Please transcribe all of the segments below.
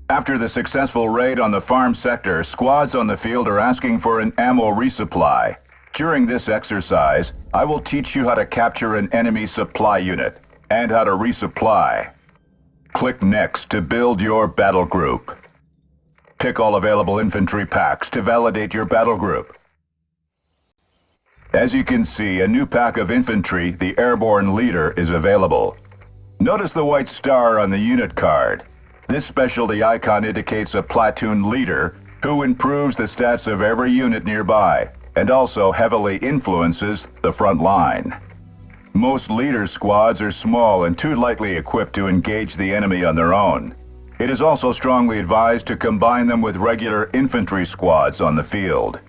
After the successful raid on the farm sector, squads on the field are asking for an ammo resupply. During this exercise, I will teach you how to capture an enemy supply unit and how to resupply. Click Next to build your battle group. Pick all available infantry packs to validate your battle group. As you can see, a new pack of infantry, the Airborne Leader, is available. Notice the white star on the unit card. This specialty icon indicates a platoon leader who improves the stats of every unit nearby and also heavily influences the front line. Most leader squads are small and too lightly equipped to engage the enemy on their own. It is also strongly advised to combine them with regular infantry squads on the field.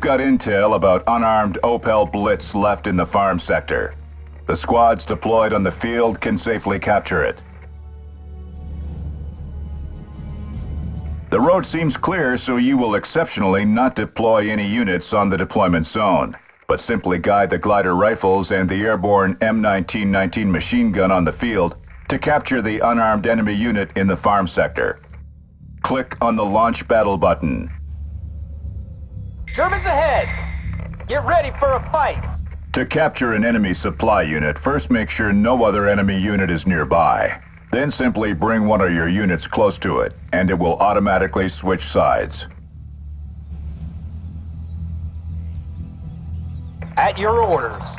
We've got intel about unarmed Opel Blitz left in the farm sector. The squads deployed on the field can safely capture it. The road seems clear, so you will exceptionally not deploy any units on the deployment zone, but simply guide the glider rifles and the airborne M1919 machine gun on the field to capture the unarmed enemy unit in the farm sector. Click on the Launch Battle button. Germans ahead! Get ready for a fight! To capture an enemy supply unit, first make sure no other enemy unit is nearby. Then simply bring one of your units close to it, and it will automatically switch sides. At your orders.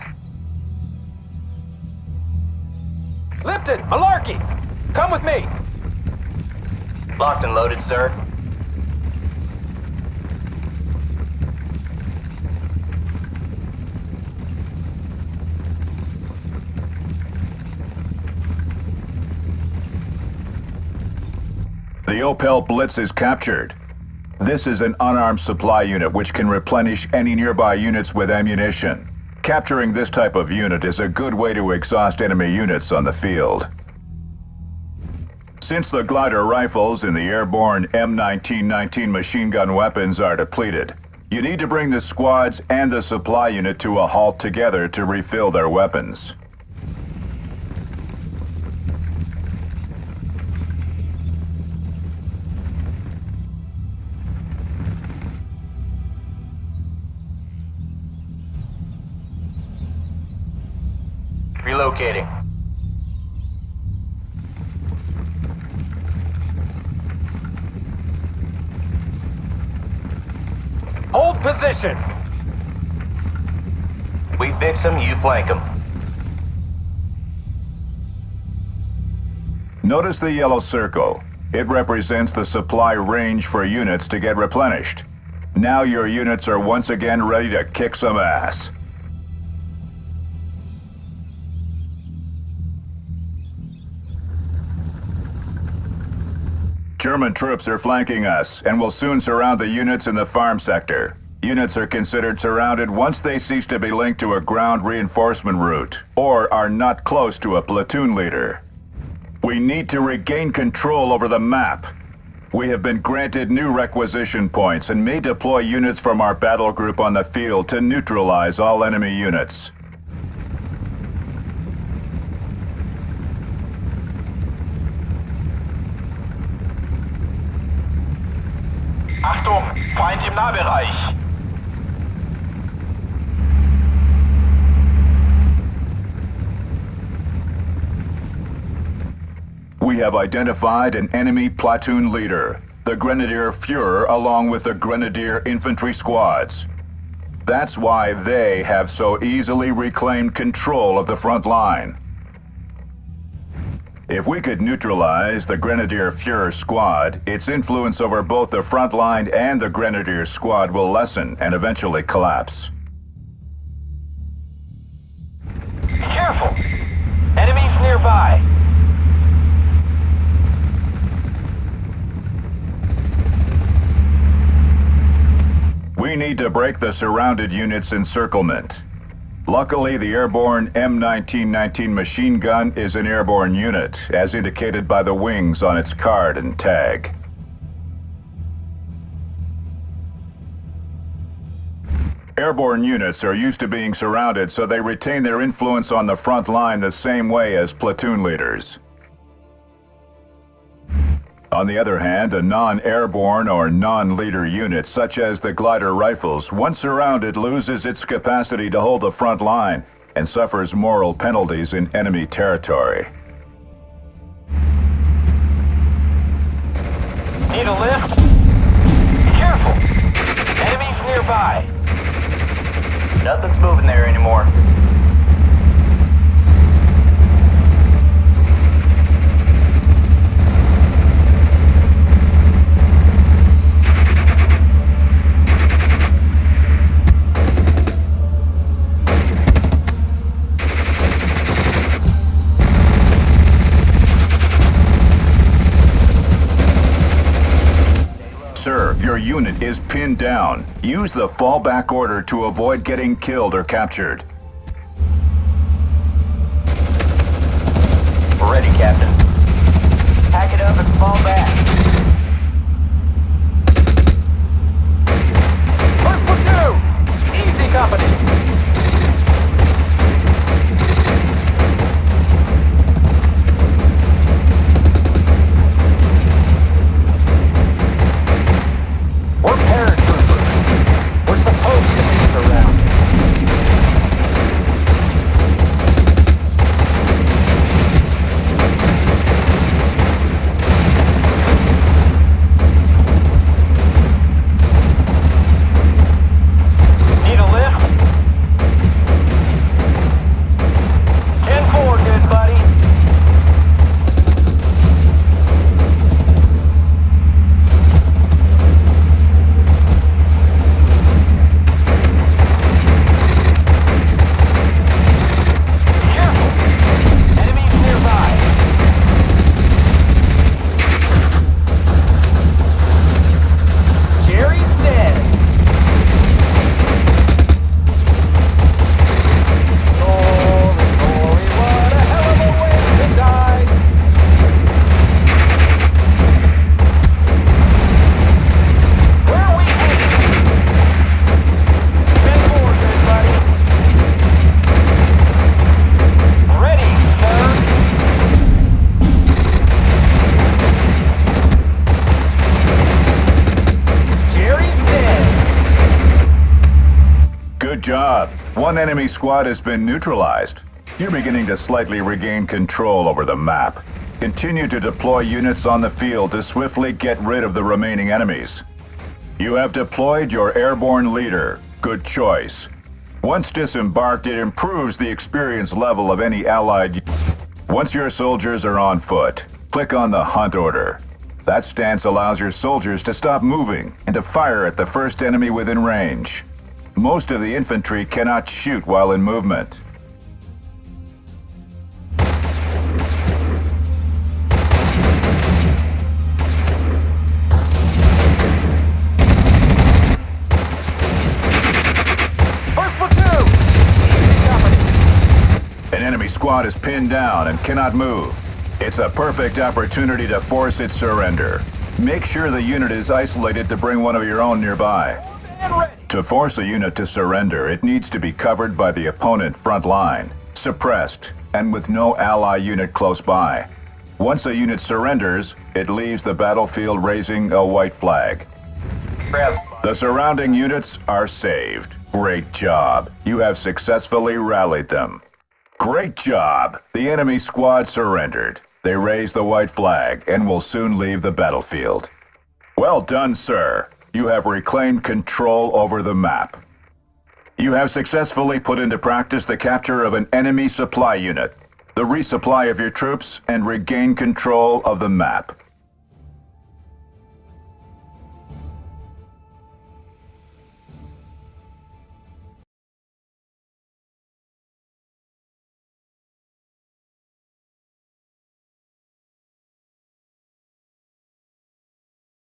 Lipton, Malarkey! Come with me! Locked and loaded, sir. The Opel Blitz is captured. This is an unarmed supply unit which can replenish any nearby units with ammunition. Capturing this type of unit is a good way to exhaust enemy units on the field. Since the glider rifles and the airborne M1919 machine gun weapons are depleted, you need to bring the squads and the supply unit to a halt together to refill their weapons. Relocating. Hold position! We fix them, you flank them. Notice the yellow circle. It represents the supply range for units to get replenished. Now your units are once again ready to kick some ass. German troops are flanking us and will soon surround the units in the farm sector. Units are considered surrounded once they cease to be linked to a ground reinforcement route or are not close to a platoon leader. We need to regain control over the map. We have been granted new requisition points and may deploy units from our battle group on the field to neutralize all enemy units. Achtung! Feind im Nahbereich! We have identified an enemy platoon leader, the Grenadier Führer, along with the Grenadier infantry squads. That's why they have so easily reclaimed control of the front line. If we could neutralize the Grenadier Führer squad, its influence over both the front line and the Grenadier squad will lessen and eventually collapse. Be careful! Enemies nearby! We need to break the surrounded units' encirclement. Luckily, the airborne M1919 machine gun is an airborne unit, as indicated by the wings on its card and tag. Airborne units are used to being surrounded, so they retain their influence on the front line the same way as platoon leaders. On the other hand, a non-airborne or non-leader unit, such as the glider rifles, once surrounded loses its capacity to hold the front line and suffers moral penalties in enemy territory. Need a lift? Careful! Enemies nearby! Nothing's moving there anymore. Sir, your unit is pinned down. Use the fallback order to avoid getting killed or captured. We're ready, Captain. Pack it up and fall back. First platoon! Easy company! We're paratroopers. We're supposed to be surrounded. Need a lift? 10-4, good buddy. Good job. One enemy squad has been neutralized. You're beginning to slightly regain control over the map. Continue to deploy units on the field to swiftly get rid of the remaining enemies. You have deployed your airborne leader. Good choice. Once disembarked, it improves the experience level of any allied. Once your soldiers are on foot, click on the hunt order. That stance allows your soldiers to stop moving and to fire at the first enemy within range. Most of the infantry cannot shoot while in movement. First platoon! An enemy squad is pinned down and cannot move. It's a perfect opportunity to force its surrender. Make sure the unit is isolated to bring one of your own nearby. And ready! To force a unit to surrender, it needs to be covered by the opponent front line, suppressed, and with no ally unit close by. Once a unit surrenders, it leaves the battlefield raising a white flag. The surrounding units are saved. Great job. You have successfully rallied them. Great job. The enemy squad surrendered. They raise the white flag and will soon leave the battlefield. Well done, sir. You have reclaimed control over the map. You have successfully put into practice the capture of an enemy supply unit, the resupply of your troops, and regain control of the map.